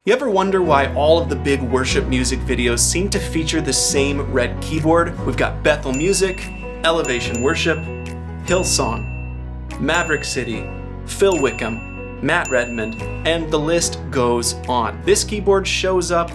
You ever wonder why all of the big worship music videos seem to feature the same red keyboard? We've got Bethel Music, Elevation Worship, Hillsong, Maverick City, Phil Wickham, Matt Redmond, and the list goes on. This keyboard shows up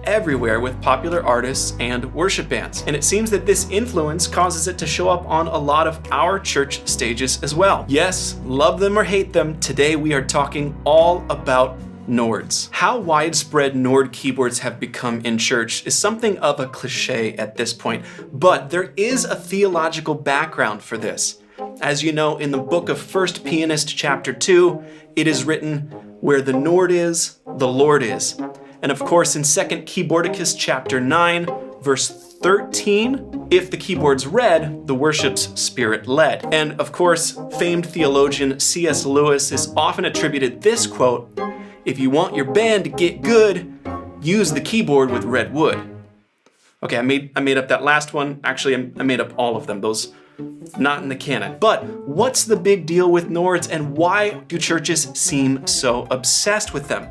everywhere with popular artists and worship bands. And it seems that this influence causes it to show up on a lot of our church stages as well. Yes, love them or hate them, today we are talking all about Nords. How widespread Nord keyboards have become in church is something of a cliche at this point, but there is a theological background for this. As you know, in the book of 1 Pianist chapter 2, it is written, "Where the Nord is, the Lord is." And of course, in 2 Keyboardicus chapter 9, verse 13, if the keyboard's red, the worship's spirit-led. And of course, famed theologian C.S. Lewis is often attributed this quote, "If you want your band to get good, use the keyboard with red wood." Okay, I made up that last one. Actually, I made up all of them. Those not in the canon. But what's the big deal with Nords and why do churches seem so obsessed with them?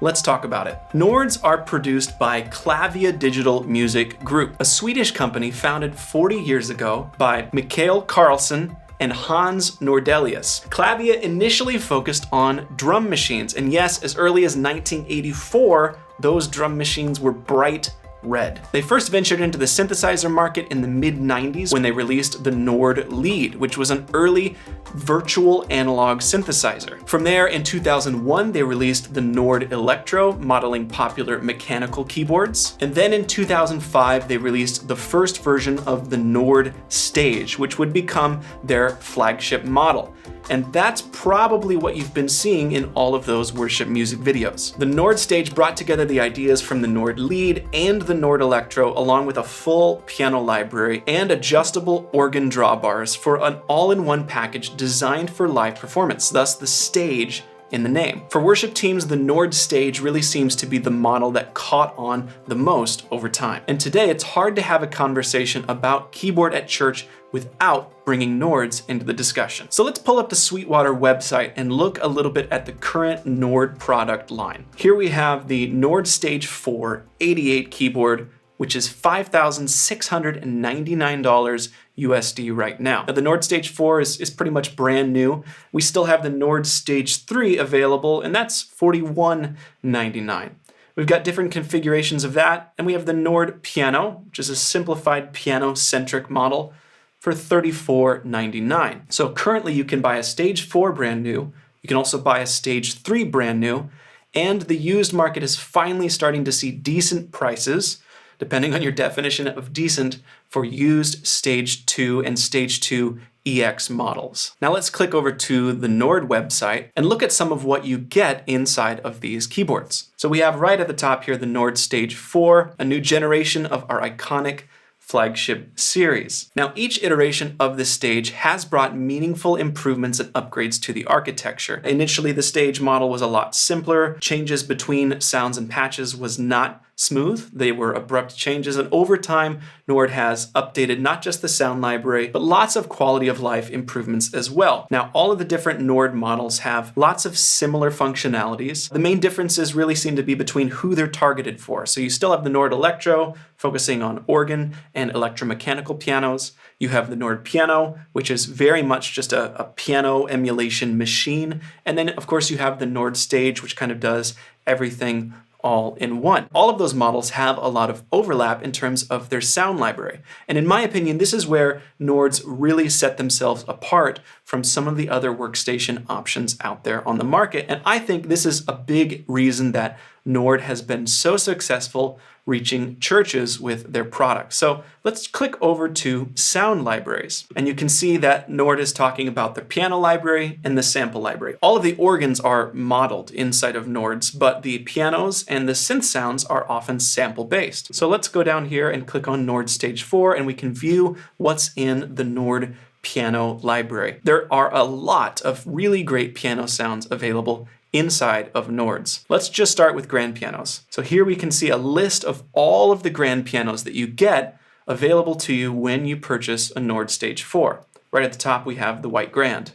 Let's talk about it. Nords are produced by Clavia Digital Music Group, a Swedish company founded 40 years ago by Mikael Karlsson and Hans Nordelius. Clavia initially focused on drum machines, and yes, as early as 1984, those drum machines were bright red. They first ventured into the synthesizer market in the mid-90s when they released the Nord Lead, which was an early virtual analog synthesizer. From there, in 2001, they released the Nord Electro, modeling popular mechanical keyboards. And then in 2005, they released the first version of the Nord Stage, which would become their flagship model. And that's probably what you've been seeing in all of those worship music videos. The Nord Stage brought together the ideas from the Nord Lead and the Nord Electro, along with a full piano library and adjustable organ drawbars for an all-in-one package designed for live performance, thus the stage in the name. For worship teams, the Nord Stage really seems to be the model that caught on the most over time. And today, it's hard to have a conversation about keyboard at church without bringing Nords into the discussion. So let's pull up the Sweetwater website and look a little bit at the current Nord product line. Here we have the Nord Stage 4 88 keyboard, which is $5,699 USD right now. Now the Nord Stage 4 is pretty much brand new. We still have the Nord Stage 3 available, and that's $41.99. We've got different configurations of that, and we have the Nord Piano, which is a simplified piano-centric model, for $34.99. So currently you can buy a Stage 4 brand new, you can also buy a Stage 3 brand new, and the used market is finally starting to see decent prices, depending on your definition of decent, for used Stage 2 and Stage 2 EX models. Now let's click over to the Nord website and look at some of what you get inside of these keyboards. So we have right at the top here the Nord Stage 4, a new generation of our iconic flagship series. Now, each iteration of this stage has brought meaningful improvements and upgrades to the architecture. Initially, the stage model was a lot simpler. Changes between sounds and patches was not smooth. They were abrupt changes, and over time, Nord has updated not just the sound library, but lots of quality of life improvements as well. Now, all of the different Nord models have lots of similar functionalities. The main differences really seem to be between who they're targeted for. So you still have the Nord Electro, focusing on organ and electromechanical pianos. You have the Nord Piano, which is very much just a piano emulation machine. And then, of course, you have the Nord Stage, which kind of does everything all in one. All of those models have a lot of overlap in terms of their sound library. And in my opinion, this is where Nords really set themselves apart from some of the other workstation options out there on the market. And I think this is a big reason that Nord has been so successful reaching churches with their products. So let's click over to sound libraries. And you can see that Nord is talking about the piano library and the sample library. All of the organs are modeled inside of Nords, but the pianos and the synth sounds are often sample-based. So let's go down here and click on Nord Stage 4, and we can view what's in the Nord piano library. There are a lot of really great piano sounds available inside of Nords. Let's just start with grand pianos. So here we can see a list of all of the grand pianos that you get available to you when you purchase a Nord Stage 4. Right at the top we have the White Grand.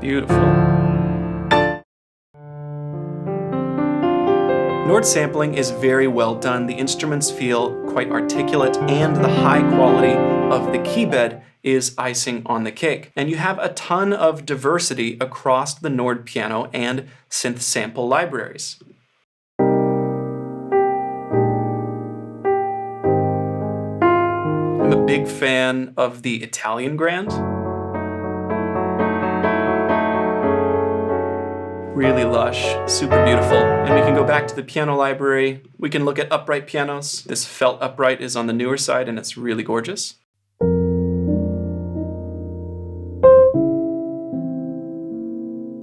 Beautiful. Nord sampling is very well done. The instruments feel quite articulate, and the high quality of the keybed is icing on the cake. And you have a ton of diversity across the Nord piano and synth sample libraries. I'm a big fan of the Italian Grand. Really lush, super beautiful. And we can go back to the piano library. We can look at upright pianos. This felt upright is on the newer side and it's really gorgeous.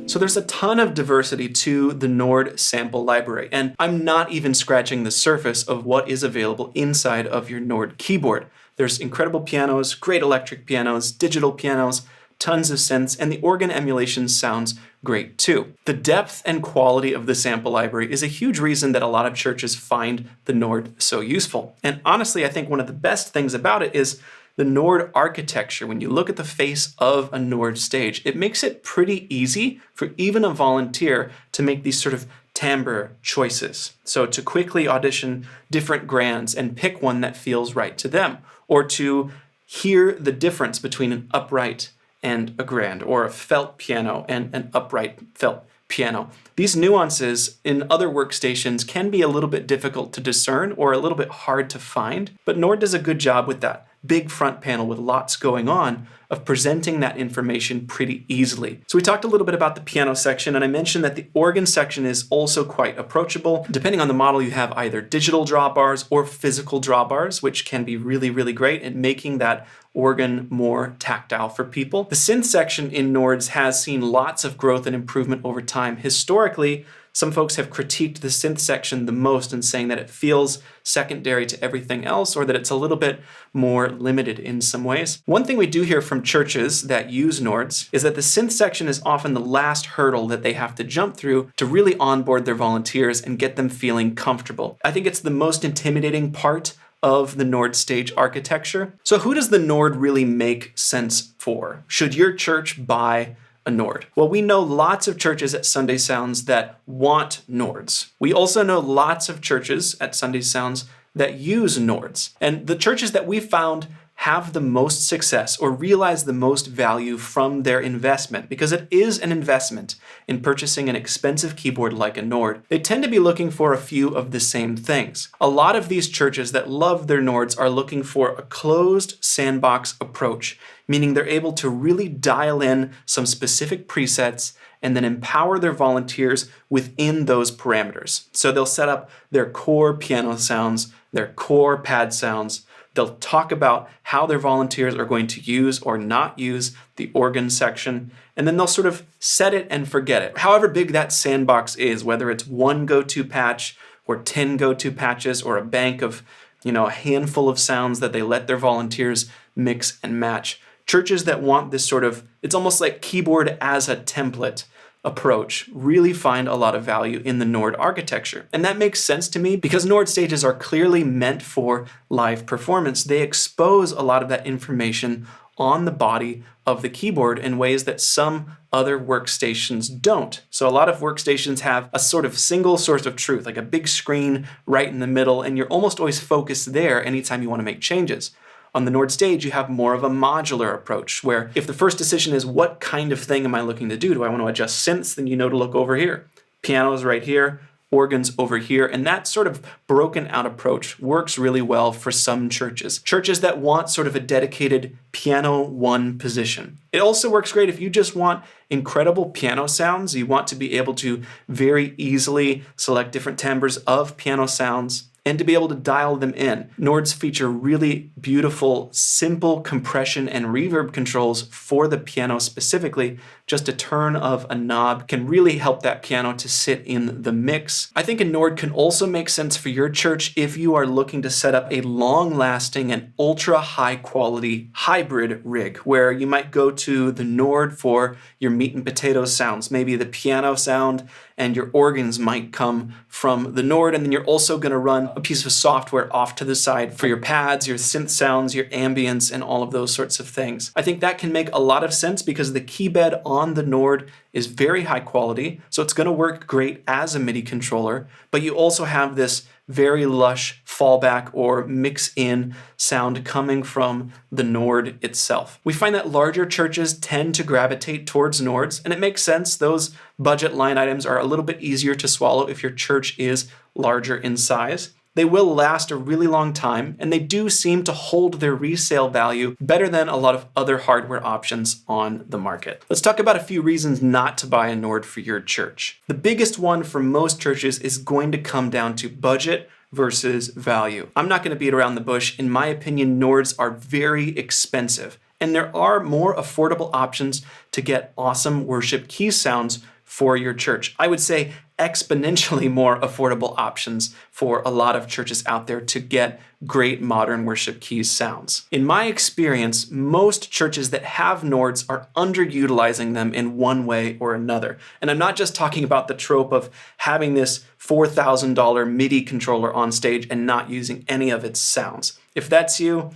So there's a ton of diversity to the Nord sample library, and I'm not even scratching the surface of what is available inside of your Nord keyboard. There's incredible pianos, great electric pianos, digital pianos, tons of synths, and the organ emulation sounds great too. The depth and quality of the sample library is a huge reason that a lot of churches find the Nord so useful. And honestly, I think one of the best things about it is the Nord architecture. When you look at the face of a Nord stage, it makes it pretty easy for even a volunteer to make these sort of timbre choices. So to quickly audition different grands and pick one that feels right to them, or to hear the difference between an upright and a grand, or a felt piano and an upright felt piano. These nuances in other workstations can be a little bit difficult to discern or a little bit hard to find, but Nord does a good job with that. Big front panel with lots going on of presenting that information pretty easily. So we talked a little bit about the piano section, and I mentioned that the organ section is also quite approachable. Depending on the model, you have either digital drawbars or physical drawbars, which can be really, really great at making that organ more tactile for people. The synth section in Nords has seen lots of growth and improvement over time. Historically, some folks have critiqued the synth section the most and saying that it feels secondary to everything else, or that it's a little bit more limited in some ways. One thing we do hear from churches that use Nords is that the synth section is often the last hurdle that they have to jump through to really onboard their volunteers and get them feeling comfortable. I think it's the most intimidating part of the Nord stage architecture. So who does the Nord really make sense for? Should your church buy a Nord? Well, we know lots of churches at Sunday Sounds that want Nords. We also know lots of churches at Sunday Sounds that use Nords. And the churches that we found have the most success or realize the most value from their investment, because it is an investment in purchasing an expensive keyboard like a Nord. They tend to be looking for a few of the same things. A lot of these churches that love their Nords are looking for a closed sandbox approach, meaning they're able to really dial in some specific presets and then empower their volunteers within those parameters. So they'll set up their core piano sounds, their core pad sounds. They'll talk about how their volunteers are going to use or not use the organ section, and then they'll sort of set it and forget it. However big that sandbox is, whether it's one go-to patch or 10 go-to patches or a bank of, a handful of sounds that they let their volunteers mix and match. Churches that want this sort of, it's almost like keyboard as a template approach, really find a lot of value in the Nord architecture. And that makes sense to me because Nord stages are clearly meant for live performance. They expose a lot of that information on the body of the keyboard in ways that some other workstations don't. So a lot of workstations have a sort of single source of truth, like a big screen right in the middle, and you're almost always focused there anytime you want to make changes. On the Nord stage, you have more of a modular approach, where if the first decision is what kind of thing am I looking to do? Do I want to adjust synths? Then you know to look over here. Piano's right here, organs over here, and that sort of broken out approach works really well for some churches. Churches that want sort of a dedicated piano one position. It also works great if you just want incredible piano sounds. You want to be able to very easily select different timbres of piano sounds and to be able to dial them in. Nords feature really beautiful, simple compression and reverb controls for the piano specifically. Just a turn of a knob can really help that piano to sit in the mix. I think a Nord can also make sense for your church if you are looking to set up a long-lasting and ultra high-quality hybrid rig, where you might go to the Nord for your meat and potatoes sounds. Maybe the piano sound and your organs might come from the Nord, and then you're also going to run a piece of software off to the side for your pads, your synth sounds, your ambience, and all of those sorts of things. I think that can make a lot of sense because the key bed on the Nord is very high quality, so it's going to work great as a MIDI controller, but you also have this very lush fallback or mix-in sound coming from the Nord itself. We find that larger churches tend to gravitate towards Nords, and it makes sense. Those budget line items are a little bit easier to swallow if your church is larger in size. They will last a really long time, and they do seem to hold their resale value better than a lot of other hardware options on the market. Let's talk about a few reasons not to buy a Nord for your church. The biggest one for most churches is going to come down to budget versus value. I'm not going to beat around the bush. In my opinion, Nords are very expensive, and there are more affordable options to get awesome worship key sounds for your church. I would say exponentially more affordable options for a lot of churches out there to get great modern worship keys sounds. In my experience, most churches that have Nords are underutilizing them in one way or another. And I'm not just talking about the trope of having this $4,000 MIDI controller on stage and not using any of its sounds. If that's you,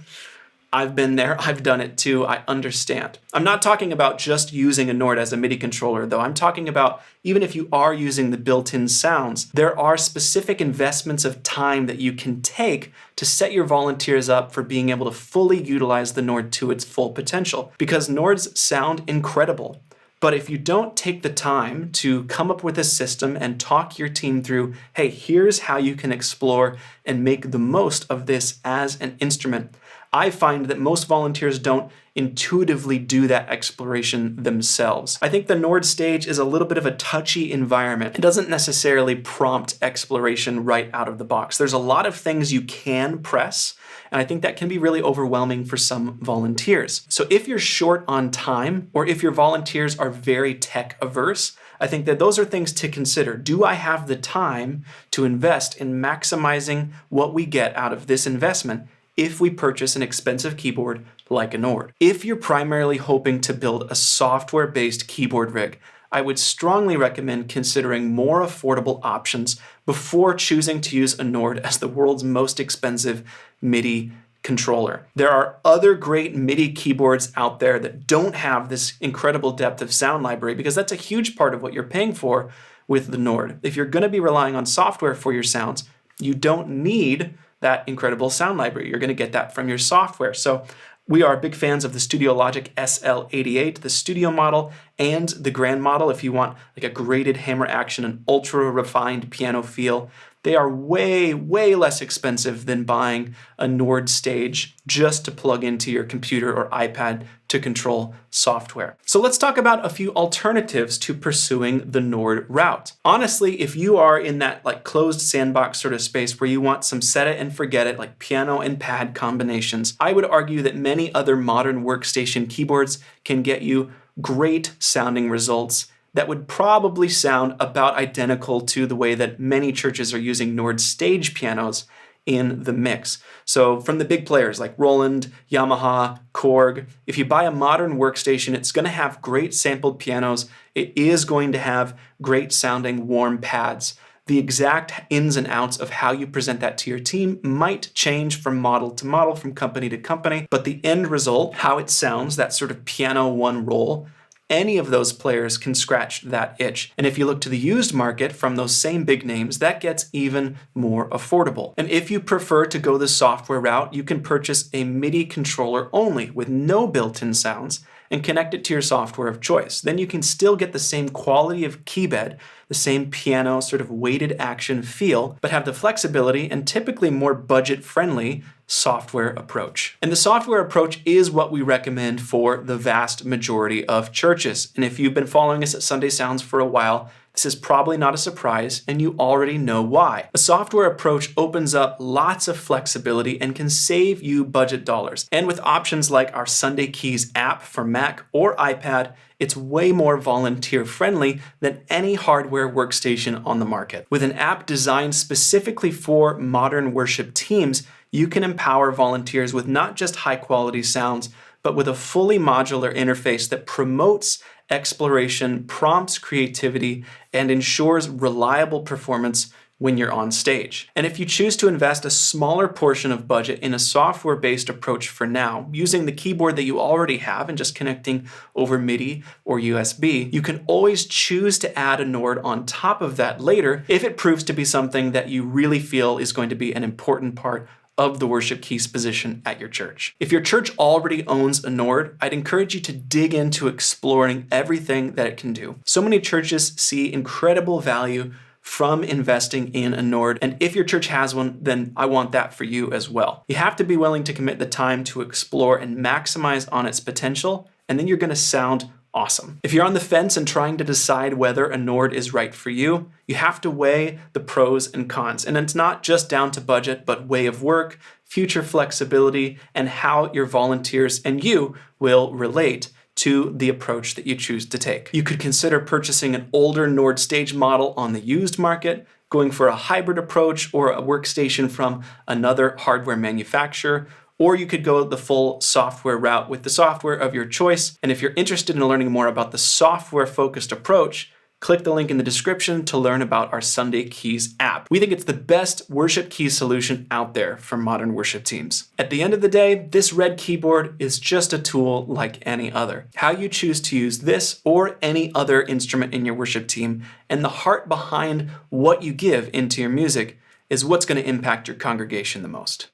I've been there, I've done it too, I understand. I'm not talking about just using a Nord as a MIDI controller though. I'm talking about even if you are using the built-in sounds, there are specific investments of time that you can take to set your volunteers up for being able to fully utilize the Nord to its full potential. Because Nords sound incredible. But if you don't take the time to come up with a system and talk your team through, hey, here's how you can explore and make the most of this as an instrument, I find that most volunteers don't intuitively do that exploration themselves. I think the Nord stage is a little bit of a touchy environment. It doesn't necessarily prompt exploration right out of the box. There's a lot of things you can press, and I think that can be really overwhelming for some volunteers. So if you're short on time, or if your volunteers are very tech averse, I think that those are things to consider. Do I have the time to invest in maximizing what we get out of this investment if we purchase an expensive keyboard like a Nord? If you're primarily hoping to build a software-based keyboard rig, I would strongly recommend considering more affordable options before choosing to use a Nord as the world's most expensive MIDI controller. There are other great MIDI keyboards out there that don't have this incredible depth of sound library, because that's a huge part of what you're paying for with the Nord. If you're going to be relying on software for your sounds, you don't need that incredible sound library. You're going to get that from your software. So we are big fans of the Studio Logic SL88, the studio model, and the grand model if you want like a graded hammer action and ultra refined piano feel. They are way, way less expensive than buying a Nord stage just to plug into your computer or iPad to control software. So let's talk about a few alternatives to pursuing the Nord route. Honestly, if you are in that like closed sandbox sort of space where you want some set it and forget it, like piano and pad combinations, I would argue that many other modern workstation keyboards can get you great sounding results that would probably sound about identical to the way that many churches are using Nord stage pianos in the mix. So from the big players like Roland, Yamaha, Korg, if you buy a modern workstation, it's going to have great sampled pianos. It is going to have great sounding warm pads. The exact ins and outs of how you present that to your team might change from model to model, from company to company, but the end result, how it sounds, that sort of piano one roll, any of those players can scratch that itch. And if you look to the used market from those same big names, that gets even more affordable. And if you prefer to go the software route, you can purchase a MIDI controller only with no built-in sounds and connect it to your software of choice. Then you can still get the same quality of keybed, the same piano sort of weighted action feel, but have the flexibility and typically more budget-friendly software approach. And the software approach is what we recommend for the vast majority of churches. And if you've been following us at Sunday Sounds for a while, this is probably not a surprise, and you already know why. A software approach opens up lots of flexibility and can save you budget dollars. And with options like our Sunday Keys app for Mac or iPad, it's way more volunteer-friendly than any hardware workstation on the market. With an app designed specifically for modern worship teams, you can empower volunteers with not just high-quality sounds, but with a fully modular interface that promotes exploration, prompts creativity, and ensures reliable performance when you're on stage. And if you choose to invest a smaller portion of budget in a software-based approach for now, using the keyboard that you already have and just connecting over MIDI or USB, you can always choose to add a Nord on top of that later if it proves to be something that you really feel is going to be an important part of the worship keys position at your church. If your church already owns a Nord, I'd encourage you to dig into exploring everything that it can do. So many churches see incredible value from investing in a Nord, and if your church has one, then I want that for you as well. You have to be willing to commit the time to explore and maximize on its potential, and then you're going to sound awesome. If you're on the fence and trying to decide whether a Nord is right for you, you have to weigh the pros and cons. And it's not just down to budget, but way of work, future flexibility, and how your volunteers and you will relate to the approach that you choose to take. You could consider purchasing an older Nord stage model on the used market, going for a hybrid approach or a workstation from another hardware manufacturer, or you could go the full software route with the software of your choice. And if you're interested in learning more about the software-focused approach, click the link in the description to learn about our Sunday Keys app. We think it's the best worship keys solution out there for modern worship teams. At the end of the day, this red keyboard is just a tool like any other. How you choose to use this or any other instrument in your worship team and the heart behind what you give into your music is what's going to impact your congregation the most.